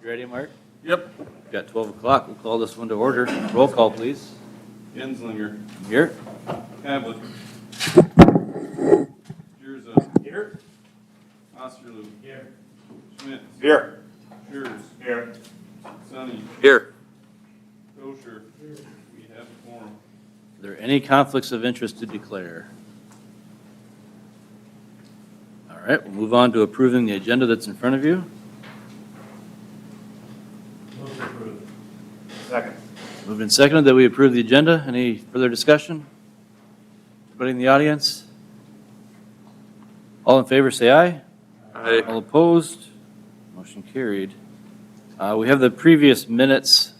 Ready, Mark? Yep. We've got 12 o'clock. We'll call this one to order. Roll call, please. Genslinger. Here. Havlet. Jurza. Here. Osterloo. Here. Schmidt. Here. Schurz. Here. Sonny. Here. Kosher. We have a quorum. Are there any conflicts of interest to declare? All right, we'll move on to approving the agenda that's in front of you. Second. Moved and seconded that we approve the agenda. Any further discussion? Anybody in the audience? All in favor, say aye. Aye. All opposed? Motion carried. We have the previous minutes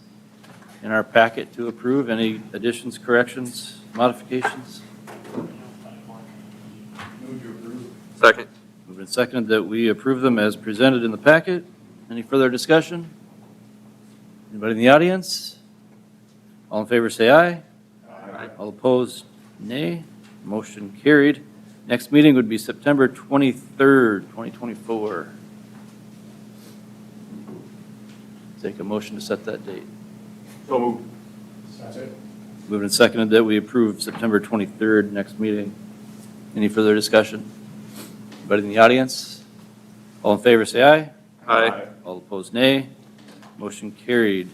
in our packet to approve. Any additions, corrections, modifications? Second. Moved and seconded that we approve them as presented in the packet. Any further discussion? Anybody in the audience? All in favor, say aye. Aye. All opposed, nay. Motion carried. Next meeting would be September 23rd, 2024. Take a motion to set that date. So moved. Moved and seconded that we approve September 23rd, next meeting. Any further discussion? Anybody in the audience? All in favor, say aye. Aye. All opposed, nay. Motion carried.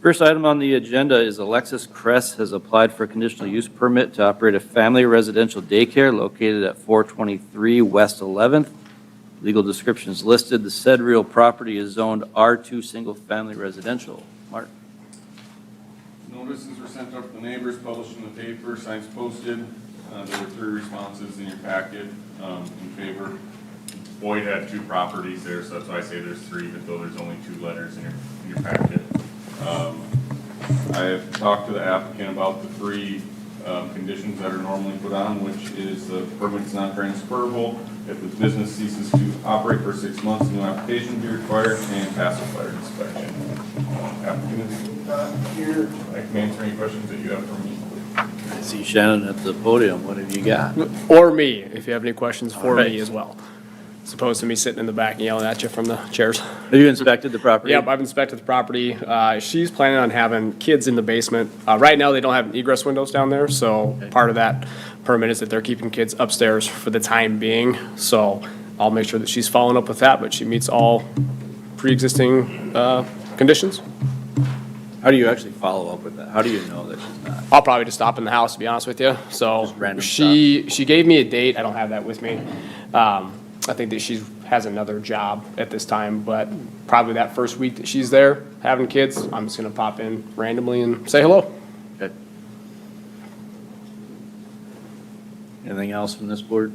First item on the agenda is Alexis Kress has applied for a conditional use permit to operate a family residential daycare located at 423 West 11th. Legal description is listed. The said real property is zoned R2 Single Family Residential. Mark? Notices were sent out to the neighbors, published in the paper, signs posted. There were 3 responses in your packet in favor. Boyd had 2 properties there, so that's why I say there's 3, even though there's only 2 letters in your packet. I have talked to the applicant about the 3 conditions that are normally put on, which is the permit's not transferable. If the business ceases to operate for 6 months, a new application will be required and pass a fire inspection. Applicant is here. I can answer any questions that you have for me. I see Shannon at the podium. What have you got? Or me, if you have any questions for All right. me as well. As opposed to me sitting in the back and yelling at you from the chairs. Have you inspected the property? Yep, I've inspected the property. She's planning on having kids in the basement. Right now, they don't have egress windows down there, so Okay. part of that permit is that they're keeping kids upstairs for the time being. So I'll make sure that she's following up with that, but she meets all pre-existing conditions. How do you actually follow up with that? How do you know that she's not? I'll probably just stop in the house, to be honest with you. So Just random she gave me a date. I don't have that with me. I think that she has another job at this time, but probably that first week that she's there having kids, I'm just gonna pop in randomly and say hello. Okay. Anything else from this board?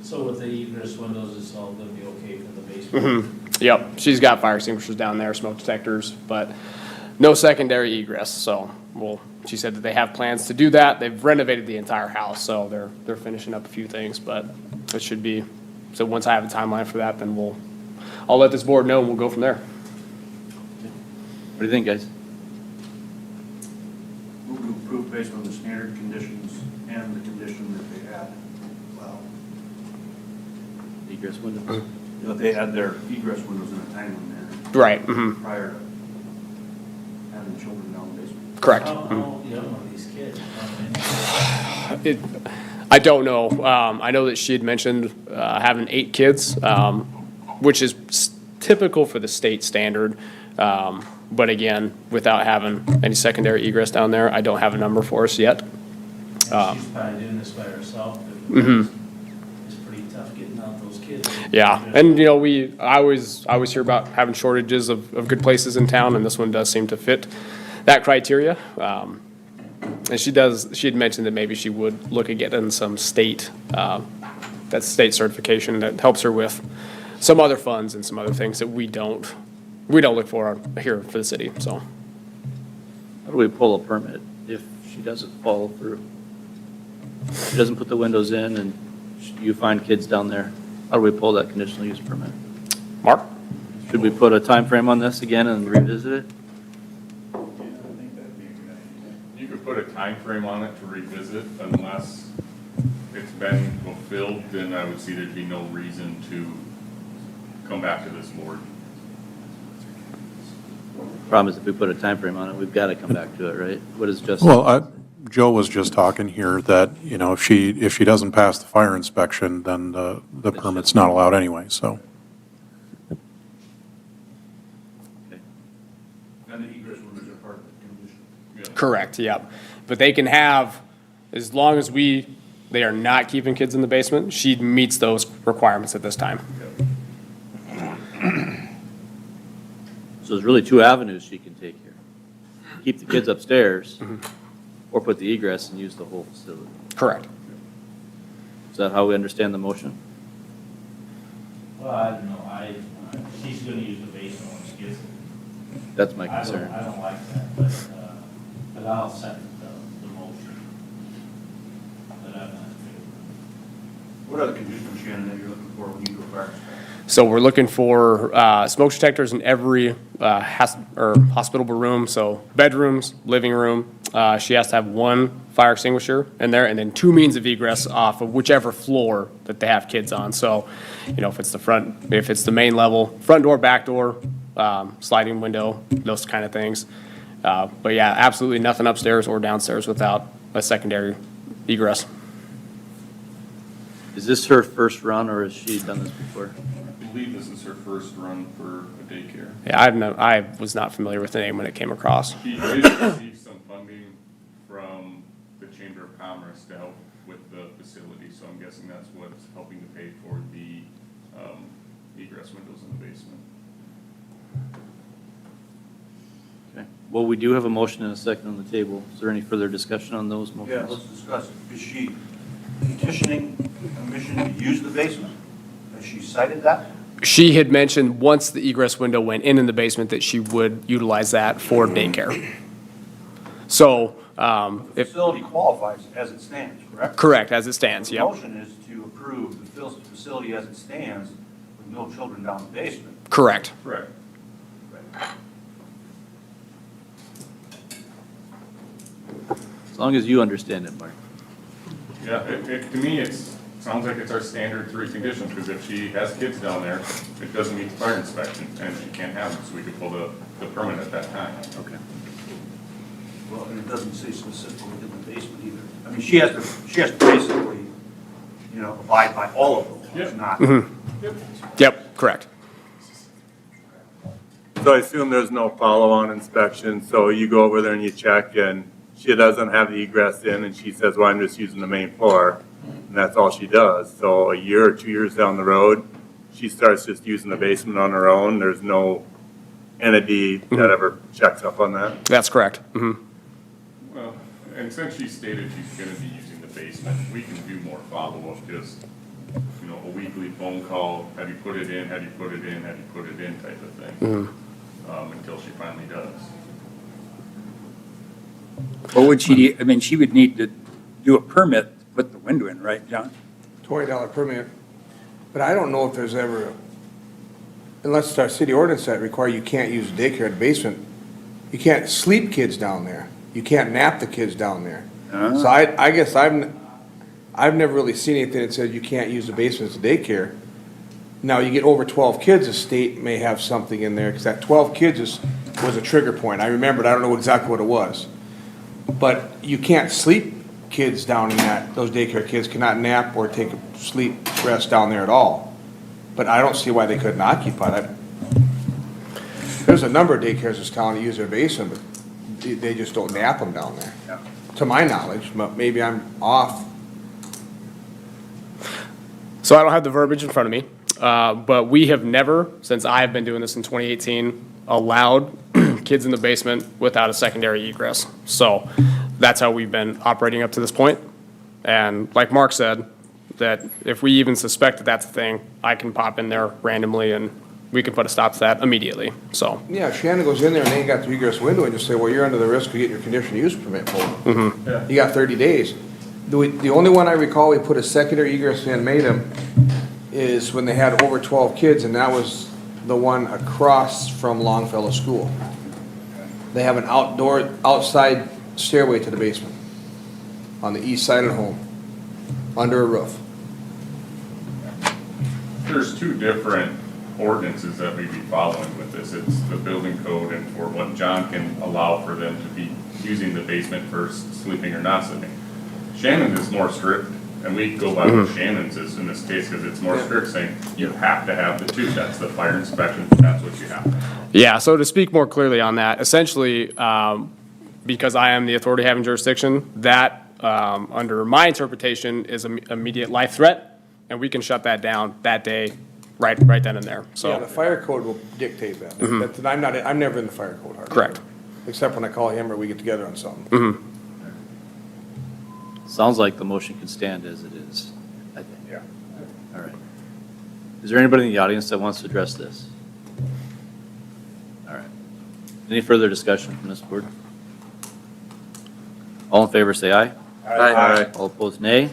So with the egress windows, it's all gonna be okay for the basement? Yep, she's got fire extinguishers down there, smoke detectors, but no secondary egress, so, well, she said that they have plans to do that. They've renovated the entire house, so they're finishing up a few things, but it should be, so once I have a timeline for that, then I'll let this board know and we'll go from there. What do you think, guys? Move to approve based on the standard conditions and the condition that they had. Well, Egress windows? that they had their egress windows in a timely manner Right, prior to having children down the basement. correct. How young are these kids? How many? I don't know. I know that she had mentioned having 8 kids, which is typical for the state standard. But again, without having any secondary egress down there, I don't have a number for us yet. She's probably doing this by herself. It's pretty tough getting out those kids. Yeah, and you know, I always hear about having shortages of good places in town, and this one does seem to fit that criteria. And she had mentioned that maybe she would look at getting some state certification that helps her with some other funds and some other things that we don't look for here for the city, so. How do we pull a permit if she doesn't follow through? She doesn't put the windows in and you find kids down there. How do we pull that conditional use permit? Mark? Should we put a time frame on this again and revisit it? You could put a time frame on it to revisit unless it's been fulfilled, then I would see there'd be no reason to come back to this board. Problem is if we put a time frame on it, we've got to come back to it, right? What is Justin? Well, Joe was just talking here that, if she doesn't pass the fire inspection, then the permit's not allowed anyway, so. And the egress windows are part of the condition. Correct, yep. But they can have, as long as they are not keeping kids in the basement, she meets those requirements at this time. So there's really two avenues she can take here. Keep the kids upstairs, or put the egress and use the whole facility. Correct. Is that how we understand the motion? Well, I don't know, she's gonna use the basement when she gets it. That's my I concern. don't like that, but I'll second the motion. But I'm not in favor. What are the conditions, Shannon, that you're looking for when you go fire inspection? So we're looking for smoke detectors in every hospitable room, so bedrooms, living room. She has to have one fire extinguisher in there, and then 2 means of egress off of whichever floor that they have kids on. So, if it's the main level, front door, back door, sliding window, those kind of things. But yeah, absolutely nothing upstairs or downstairs without a secondary egress. Is this her first run, or has she done this before? I believe this is her first run for a daycare. Yeah, I was not familiar with the name when it came across. She received some funding from the Chamber of Commerce to help with the facility, so I'm guessing that's what's helping to pay for the egress windows in the basement. Okay. Well, we do have a motion and a second on the table. Is there any further discussion on those motions? Yeah, let's discuss it. Is she petitioning the commission to use the basement? Has she cited that? She had mentioned once the egress window went in the basement that she would utilize that for daycare. So, The if, facility qualifies as it stands, correct? correct, as it stands, The yep. motion is to approve the facility as it stands with no children down the basement. Correct. Correct. As long as you understand it, Mark. Yeah, to me, sounds like it's our standard 3 conditions, because if she has kids down there, it doesn't meet the fire inspection, and she can't have them, so we could pull the permit at that time. Okay. Well, and it doesn't say specifically within the basement either. I mean, she has to basically, abide by all of the laws, Yep. not. Yep, correct. So I assume there's no follow-on inspection, so you go over there and you check, and she doesn't have the egress in, and she says, well, I'm just using the main floor, and that's all she does. So a year or 2 years down the road, she starts just using the basement on her own. There's no entity that ever checks up on that. That's correct. Mhm. Well, and since she stated she's gonna be using the basement, we can do more follow-up, just, a weekly phone call, have you put it in, have you put it in, have you put it in type of thing, until she finally does. What would she, she would need to do a permit to put the window in, right, John? $20 permit, but I don't know if there's ever, unless it's our city ordinance that require you can't use daycare in the basement, you can't sleep kids down there. You can't nap the kids down there. So I guess I've never really seen anything that says you can't use the basement as a daycare. Now, you get over 12 kids, the state may have something in there, because that 12 kids was a trigger point. I remembered, I don't know exactly what it was. But you can't sleep kids down in those daycare kids cannot nap or take a sleep rest down there at all. But I don't see why they couldn't occupy that. There's a number of daycares that's telling to use their basement, but they just don't nap them down there. Yeah. To my knowledge, but maybe I'm off. So I don't have the verbiage in front of me, but we have never, since I have been doing this in 2018, allowed kids in the basement without a secondary egress. So that's how we've been operating up to this point. And like Mark said, that if we even suspect that that's a thing, I can pop in there randomly and we can put a stop to that immediately, so. Yeah, Shannon goes in there and they ain't got the egress window and just say, well, you're under the risk of getting your conditional use permit pulled. Yeah. You got 30 days. The only one I recall we put a secondary egress in, made them, is when they had over 12 kids, and that was the one across from Longfellow School. They have an outside stairway to the basement on the east side of the home, under a roof. There's 2 different ordinances that we'd be following with this. It's the building code and for what John can allow for them to be using the basement for sleeping or not sleeping. Shannon is more strict, and we go by what Shannon's is in this case, because it's more strict, saying you have to have the two, that's the fire inspection, that's what you have to have. Yeah, so to speak more clearly on that, essentially, because I am the authority having jurisdiction, that, under my interpretation, is an immediate life threat, and we can shut that down that day, right then and there, Yeah, the so. fire code will dictate that. That's- I'm never in the fire code hardly. Correct. Except when I call him or we get together on something. Sounds like the motion can stand as it is, I think. Yeah. All right. Is there anybody in the audience that wants to address this? All right. Any further discussion from this board? All in favor, say aye. Aye. All opposed, nay.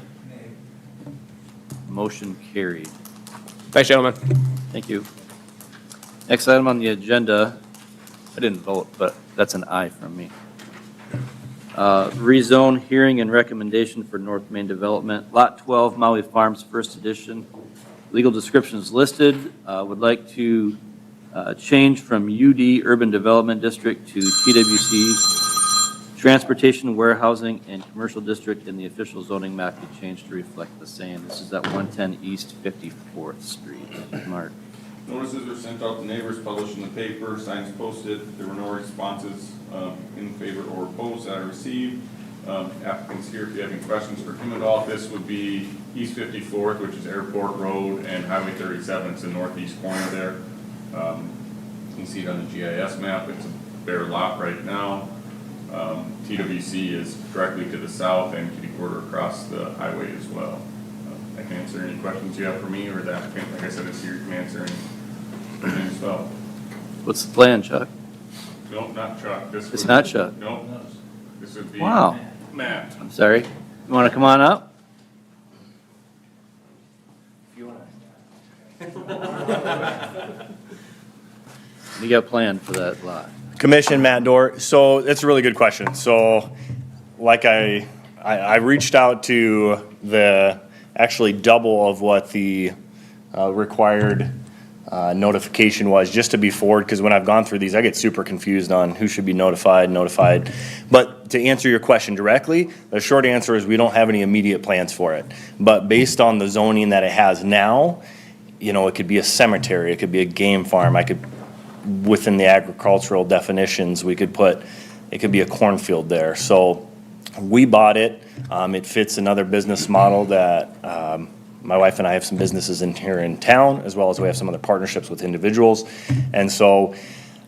Motion carried. Thanks, gentlemen. Thank you. Next item on the agenda, I didn't vote, but that's an aye from me. Rezone hearing and recommendation for North Main Development, Lot 12, Maui Farms, First Edition. Legal description is listed. Would like to change from UD Urban Development District to TWC Transportation, Warehousing, and Commercial District, in the official zoning map be changed to reflect the same. This is at 110 East 54th Street. Mark. Notices were sent out to neighbors, published in the paper, signs posted. There were no responses in favor or opposed that I received. Applicants here, if you have any questions for him at all, this would be East 54th, which is Airport Road, and Highway 37. It's the northeast corner there. You can see it on the GIS map. It's a bare lot right now. TWC is directly to the south and kitty quarter across the highway as well. I can answer any questions you have for me, or the applicant, like I said, is here, can answer anything as well. What's the plan, Chuck? No, not Chuck. This It's would- not Chuck. No, this would be. Wow. Matt. I'm sorry. You want to come on up? We got a plan for that lot. Commission, Matt Dorr. So that's a really good question. So like I reached out to the, actually double of what the required notification was, just to be forward, because when I've gone through these, I get super confused on who should be notified. But to answer your question directly, the short answer is we don't have any immediate plans for it. But based on the zoning that it has now, you know, it could be a cemetery, it could be a game farm, within the agricultural definitions, we could put, it could be a cornfield there. So we bought it. It fits another business model that my wife and I have some businesses in here in town, as well as we have some other partnerships with individuals. And so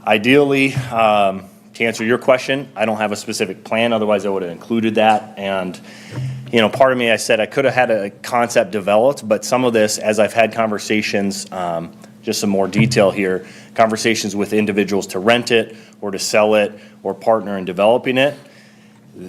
ideally, to answer your question, I don't have a specific plan, otherwise I would have included that. And, you know, part of me, I said I could have had a concept developed, but some of this, as I've had conversations, just some more detail here, conversations with individuals to rent it or to sell it or partner in developing it,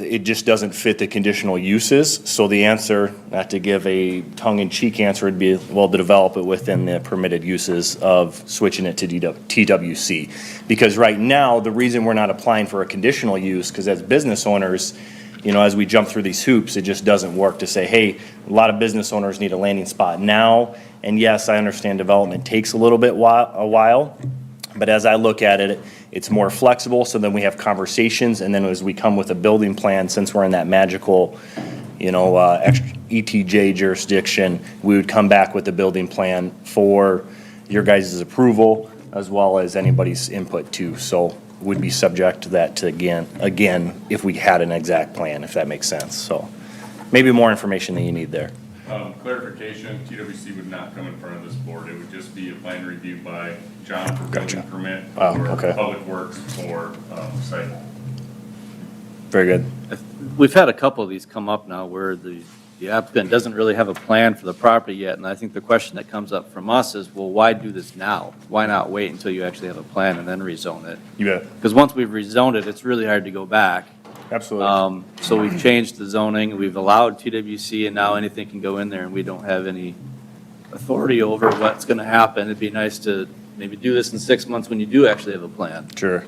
it just doesn't fit the conditional uses. So the answer, not to give a tongue-in-cheek answer, would be, well, to develop it within the permitted uses of switching it to TWC. Because right now, the reason we're not applying for a conditional use, because as business owners, you know, as we jump through these hoops, it just doesn't work to say, hey, a lot of business owners need a landing spot now. And yes, I understand development takes a little bit a while, but as I look at it, it's more flexible, so then we have conversations, and then as we come with a building plan, since we're in that magical, you know, extra ETJ jurisdiction, we would come back with a building plan for your guys' approval, as well as anybody's input too. So would be subject to that to again, if we had an exact plan, if that makes sense. So maybe more information than you need there. Clarification, TWC would not come in front of this board. It would just be a plan review by John for building Gotcha. permit, Oh, or okay. Public Works for site. Very good. We've had a couple of these come up now where the applicant doesn't really have a plan for the property yet, and I think the question that comes up from us is, well, why do this now? Why not wait until you actually have a plan and then rezone it? You bet. Because once we've rezoned it, it's really hard to go back. Absolutely. So we've changed the zoning, we've allowed TWC, and now anything can go in there, and we don't have any authority over what's going to happen. It'd be nice to maybe do this in 6 months when you do actually have a plan. Sure.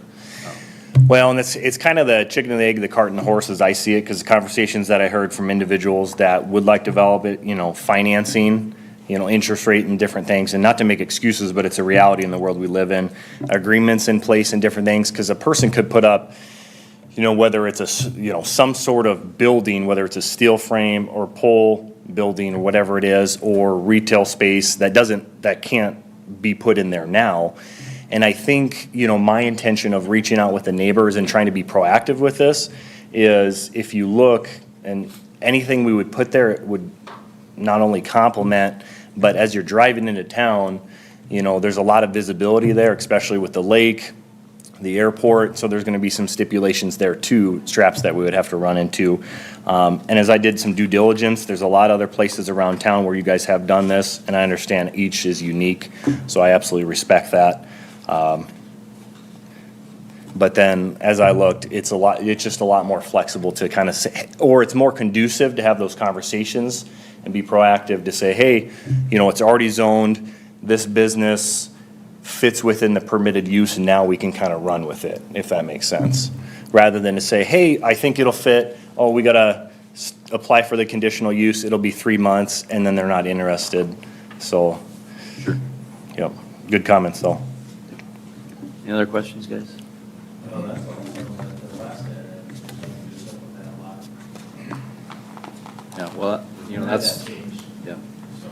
Well, and it's kind of the chicken and the egg, the cart and the horse as I see it, because the conversations that I heard from individuals that would like to develop it, you know, financing interest rate and different things, and not to make excuses, but it's a reality in the world we live in. Agreements in place and different things, because a person could put up, whether it's some sort of building, whether it's a steel frame or pole building or whatever it is, or retail space that can't be put in there now. And I think, my intention of reaching out with the neighbors and trying to be proactive with this is, if you look, and anything we would put there, it would not only complement, but as you're driving into town, there's a lot of visibility there, especially with the lake, the airport, so there's gonna be some stipulations there too, straps that we would have to run into. And as I did some due diligence, there's a lot of other places around town where you guys have done this, and I understand each is unique, so I absolutely respect that. But then, as I looked, it's just a lot more flexible to kind of say, or it's more conducive to have those conversations and be proactive to say, hey, it's already zoned, this business fits within the permitted use, and now we can kind of run with it, if that makes sense. Rather than to say, hey, I think it'll fit, oh, we gotta apply for the conditional use, it'll be 3 months, and then they're not interested. So, Sure. yep, good comments though. Any other questions, guys? Well, that's what the last guy had, do something with that lot. Yeah, well, that's, That changed, yeah. so.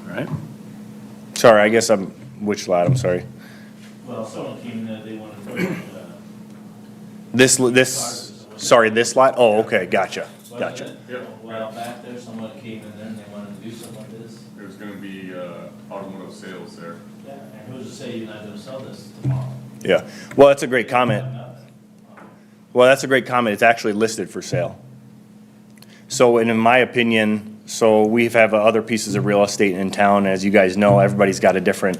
All right. Sorry, I guess which lot, I'm sorry. Well, someone came in, they wanted to, This lot? Oh, okay, gotcha. wasn't it? A while back there, someone came in there and they wanted to do something like this. There's gonna be, automotive sales there. Yeah, and who's to say you're not gonna sell this tomorrow? Yeah, well, that's a great comment. Nothing. Well, that's a great comment. It's actually listed for sale. So, and in my opinion, so we have other pieces of real estate in town. As you guys know, everybody's got a different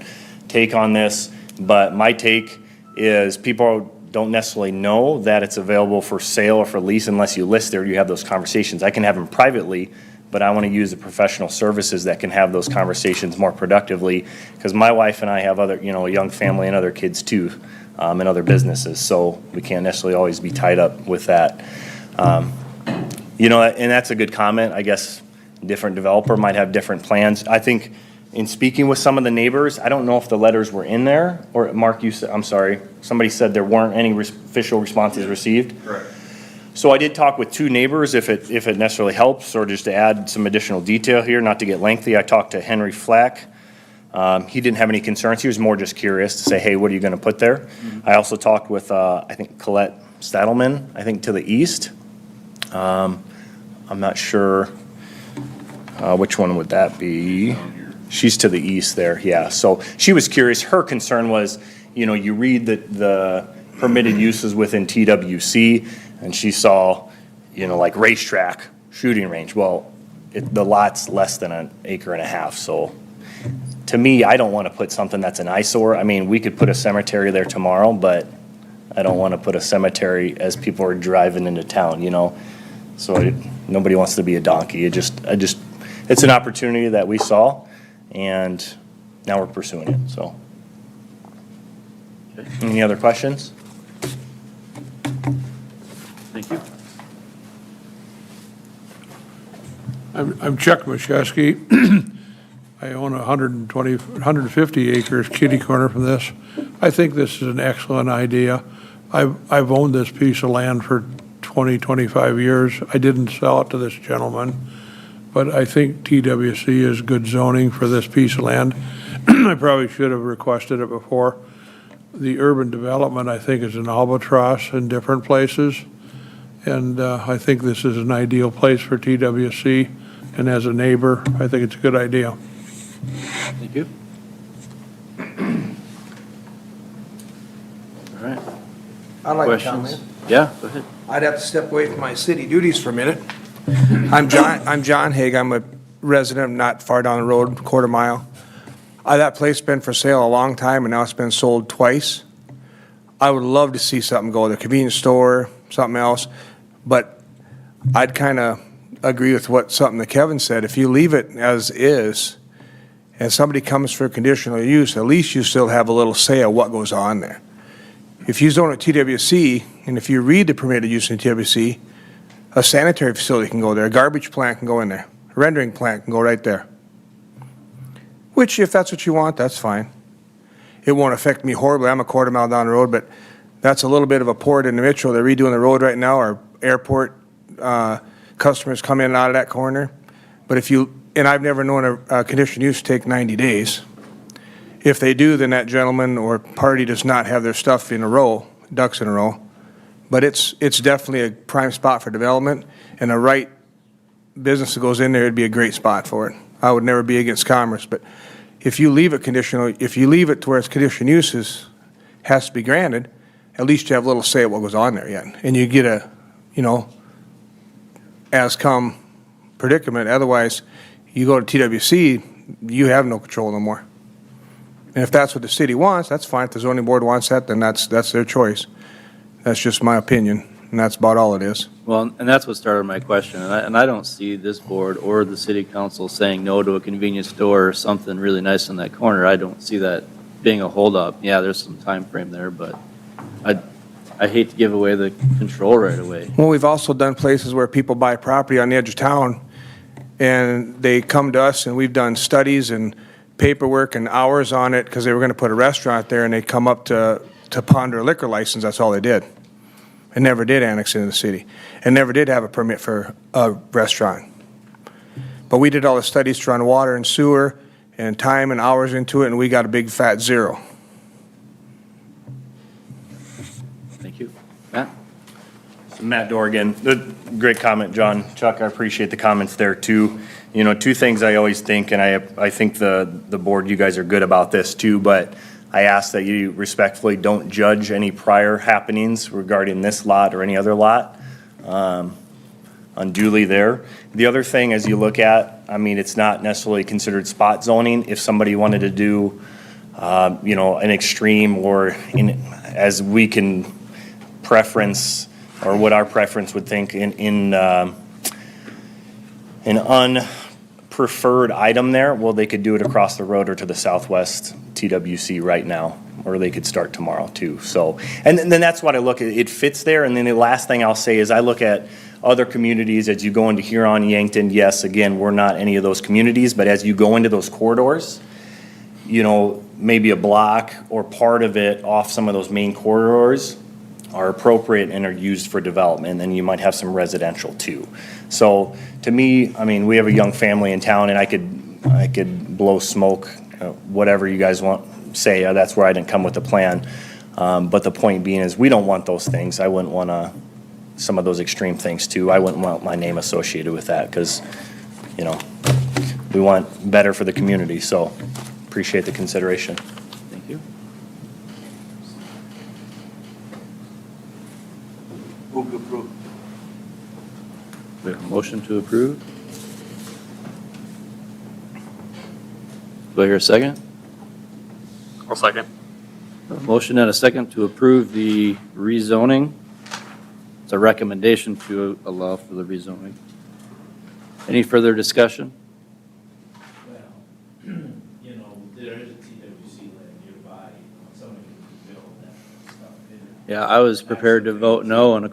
take on this. But my take is people don't necessarily know that it's available for sale or for lease unless you list it or you have those conversations. I can have them privately, but I want to use the professional services that can have those conversations more productively. Because my wife and I have other, a young family and other kids too, and other businesses. So we can't necessarily always be tied up with that. And that's a good comment. I guess different developer might have different plans. I think in speaking with some of the neighbors, I don't know if the letters were in there, or Mark, you said, I'm sorry, somebody said there weren't any official responses received. Correct. So I did talk with 2 neighbors, if it necessarily helps, or just to add some additional detail here, not to get lengthy. I talked to Henry Flack. He didn't have any concerns. He was more just curious to say, hey, what are you gonna put there? I also talked with, I think Colette Stadelman, I think to the east. I'm not sure, which one would that be? She's to the east there, yeah. So she was curious. Her concern was, you read the permitted uses within TWC, and she saw, like racetrack, shooting range. Well, the lot's less than 1.5 acres, so to me, I don't want to put something that's an eyesore. I mean, we could put a cemetery there tomorrow, but I don't want to put a cemetery as people are driving into town, So nobody wants to be a donkey. It's an opportunity that we saw, and now we're pursuing it, so. Okay. Any other questions? Thank you. I'm Chuck Mashesky. I own 150 acres kitty corner from this. I think this is an excellent idea. I've owned this piece of land for 20, 25 years. I didn't sell it to this gentleman, but I think TWC is good zoning for this piece of land. I probably should have requested it before. The urban development, I think, is an albatross in different places. And I think this is an ideal place for TWC. And as a neighbor, I think it's a good idea. Thank you. All right. I'd like to Questions? comment. Yeah, go ahead. I'd have to step away from my city duties for a minute. I'm John Haig. I'm a resident not far down the road, quarter mile. That place been for sale a long time, and now it's been sold twice. I would love to see something go, the convenience store, something else, but I'd kind of agree with something that Kevin said. If you leave it as is, and somebody comes for conditional use, at least you still have a little say of what goes on there. If you zone at TWC, and if you read the permitted use in TWC, A sanitary facility can go there, a garbage plant can go in there, a rendering plant can go right there. Which, if that's what you want, that's fine. It won't affect me horribly. I'm a quarter mile down the road, but that's a little bit of a port in the Mitchell. They're redoing the road right now. Our airport customers come in and out of that corner. But if you, and I've never known a conditional use to take 90 days. If they do, then that gentleman or party does not have their stuff in a row, ducks in a row. But it's definitely a prime spot for development, and the right business that goes in there, it'd be a great spot for it. I would never be against commerce, but if you leave it conditional, if you leave it to where it's conditional uses has to be granted, at least you have a little say at what goes on there yet. And you get a, as come predicament. Otherwise, you go to TWC, you have no control no more. And if that's what the city wants, that's fine. If the zoning board wants that, then that's their choice. That's just my opinion, and that's about all it is. Well, and that's what started my question, and I don't see this board or the city council saying no to a convenience store or something really nice in that corner. I don't see that being a holdup. Yeah, there's some time frame there, but I hate to give away the control right away. Well, we've also done places where people buy property on the edge of town, and they come to us, and we've done studies and paperwork and hours on it because they were going to put a restaurant there, and they come up to ponder a liquor license. That's all they did. And never did annex into the city, and never did have a permit for a restaurant. But we did all the studies to run water and sewer and time and hours into it, and we got a big fat 0. Thank you. Matt? Matt Dorgan, great comment, John. Chuck, I appreciate the comments there too. Two things I always think, and I think the board, you guys are good about this too, but I ask that you respectfully don't judge any prior happenings regarding this lot or any other lot unduly there. The other thing, as you look at, it's not necessarily considered spot zoning. If somebody wanted to do, an extreme or as we can preference or what our preference would think in an unpreferred item there, well, they could do it across the road or to the southwest TWC right now, or they could start tomorrow too. So, and then that's what I look at. It fits there. And then the last thing I'll say is I look at other communities as you go into Huron, Yankton. Yes, again, we're not any of those communities, but as you go into those corridors, maybe a block or part of it off some of those main corridors are appropriate and are used for development. And then you might have some residential too. So to me, we have a young family in town, and I could blow smoke, whatever you guys want say. That's where I didn't come with the plan. But the point being is we don't want those things. I wouldn't want some of those extreme things too. I wouldn't want my name associated with that because, we want better for the community. So appreciate the consideration. Thank you. Move to approve. We have a motion to approve. Do I hear a second? I'll second. A motion and a second to approve the rezoning. It's a recommendation to allow for the rezoning. Any further discussion? Well, there is a TWC land nearby, somebody can build that stuff in it. Yeah, I was prepared to vote no, and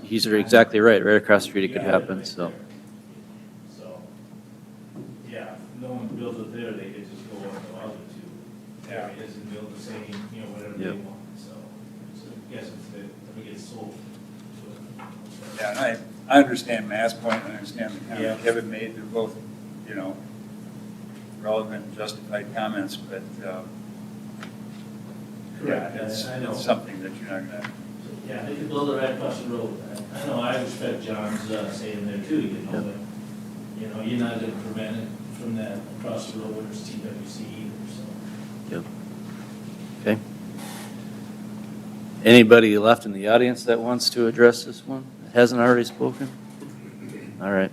he's exactly right. Right across the street it could happen, so. So, yeah, if no one builds it there, they could just go on the other two areas and build the same, whatever they Yep. want, so I guess if it gets sold. Yeah, and I understand Matt's point, and I understand the Yeah. comment Kevin made, they're both, relevant and justified comments, but, Correct, yeah, I know. it's something that you're not gonna, Yeah, they could build it right across the road. I know, I respect John's saying there too, but, you're not gonna prevent it from that across the road where it's TWC either, so. Yep. Okay. Anybody left in the audience that wants to address this one that hasn't already spoken? All right.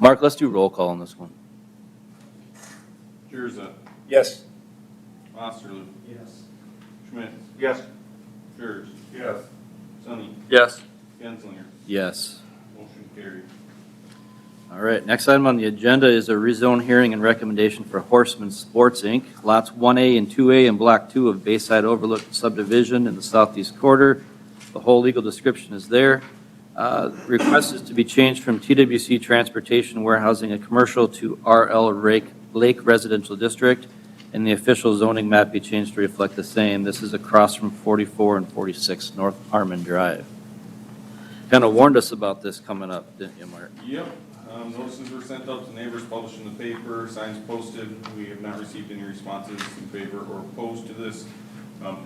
Mark, let's do roll call on this one. Jurza, yes. Osterloo, Yes. Schmidt, Yes. Schurz. Yes. Sonny, Yes. Genslinger. Yes. Motion carried. All right, next item on the agenda is a rezone hearing and recommendation for Horseman Sports, Inc., lots 1A and 2A in Block 2 of Bayside Overlook subdivision in the southeast quarter. The whole legal description is there. Request is to be changed from TWC Transportation Warehousing and Commercial to RL Lake Residential District, and the official zoning map be changed to reflect the same. This is across from 44 and 46 North Harmon Drive. Kind of warned us about this coming up, didn't you, Mark? Yep, notices were sent out to neighbors, published in the paper, signs posted. We have not received any responses in favor or opposed to this.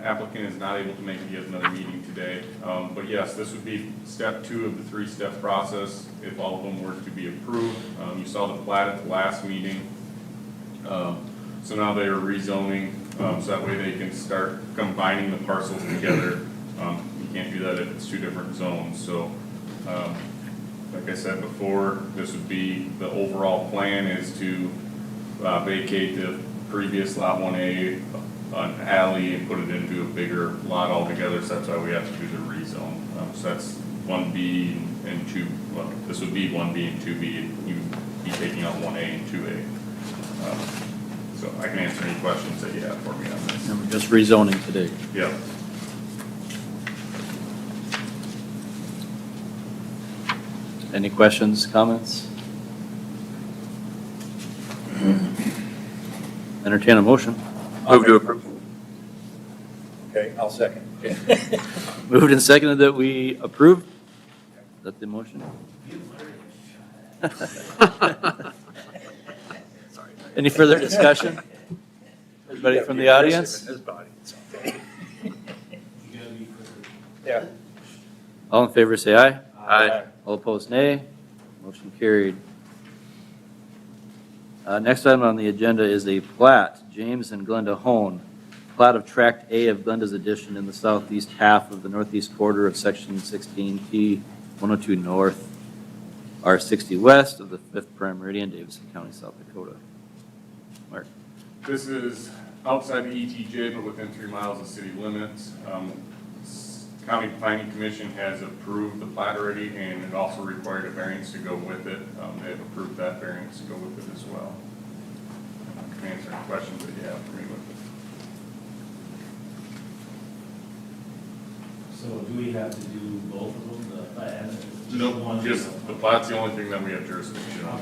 Applicant is not able to make it yet another meeting today. But yes, this would be step 2 of the 3-step process if all of them were to be approved. You saw the plat at the last meeting. So now they are rezoning, so that way they can start combining the parcels together. You can't do that if it's 2 different zones. So, like I said before, this would be, the overall plan is to vacate the previous Lot 1A, an alley, and put it into a bigger lot altogether. So that's why we have to do the rezone. So that's 1B and 2, well, this would be 1B and 2B, and you'd be taking out 1A and 2A. So I can answer any questions that you have for me on this. And we're just rezoning today. Yep. Any questions, comments? Entertain a motion. Move to approve. Okay, I'll second. Moved and seconded that we approve. Is that the motion? Any further discussion? Anybody from the audience? Yeah. All in favor, say aye. Aye. All opposed, nay. Motion carried. Next item on the agenda is a plat, James and Glenda Hone. Plat of Tract A of Glenda's addition in the southeast half of the northeast quarter of Section 16P 102 North, R60 West of the 5th Prime Meridian, Davidson County, South Dakota. Mark. This is outside the ETJ, but within 3 miles of city limits. County Planning Commission has approved the plat already, and it also required a variance to go with it. They have approved that variance to go with it as well. I can answer any questions that you have for me with it. So do we have to do both of them, the plat and the? Nope, just the plat's the only thing that we have jurisdiction on.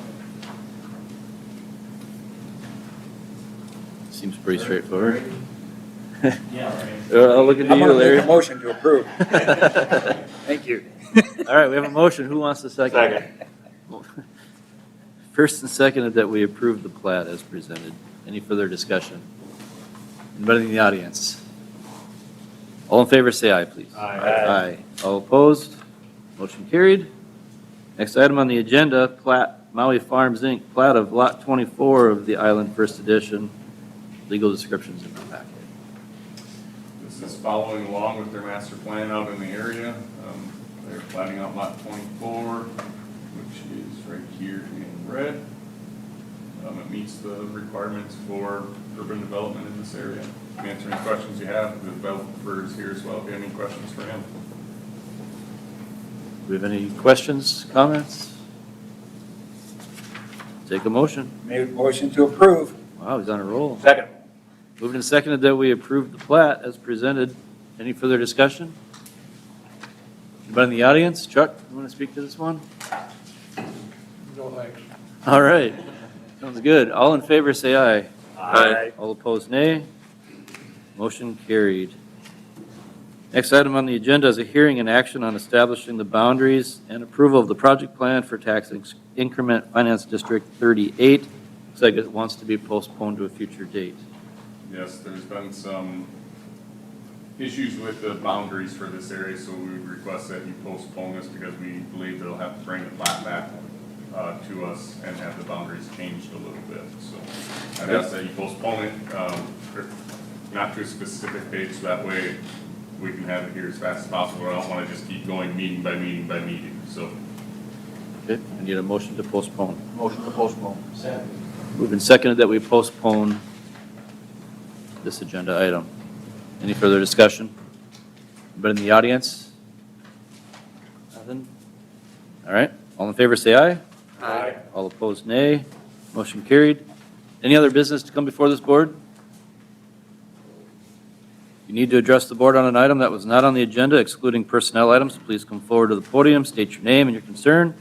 Seems pretty straightforward. Yeah, right. I'll look at I'm you, going to make Larry. a motion to approve. Thank you. All right, we have a motion. Who wants to second? First and seconded that we approve the plat as presented. Any further discussion? Anybody in the audience? All in favor, say aye, please. Aye. All opposed? Motion carried. Next item on the agenda, plat, Maui Farms, Inc., plat of Lot 24 of the Island First Edition. Legal descriptions in the packet. This is following along with their master plan out in the area. They're planning out Lot 24, which is right here in red. It meets the requirements for urban development in this area. Answer any questions you have. The developer is here as well if you have any questions for him. Do we have any questions, comments? Take a motion. Made a motion to approve. Wow, he's on a roll. Second. Moved and seconded that we approve the plat as presented. Any further discussion? Anybody in the audience? Chuck, you want to speak to this one? No thanks. All right. Sounds good. All in favor, say aye. Aye. All opposed, nay. Motion carried. Next item on the agenda is a hearing and action on establishing the boundaries and approval of the project plan for tax increment finance district 38. Looks like it wants to be postponed to a future date. Yes, there's been some issues with the boundaries for this area, so we would request that you postpone this because we believe they'll have to bring the plat back to us and have the boundaries changed a little bit. So I'd ask that you postpone it, not to a specific date, so that way we can have it here as fast as possible. I don't want to just keep going meeting by meeting by meeting, so. Okay, I need a motion to postpone. Motion to postpone. Second. Moved and seconded that we postpone this agenda item. Any further discussion? Anybody in the audience? Nothing? All right, all in favor say aye. Aye. All opposed, nay. Motion carried. Any other business to come before this board? you need to address the board on an item that was not on the agenda, excluding personnel items, please come forward to the podium, state your name and your concern.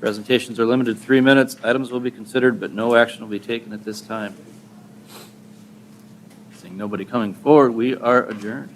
Presentations are limited to 3 minutes. Items will be considered, but no action will be taken at this time. Seeing nobody coming forward, we are adjourned.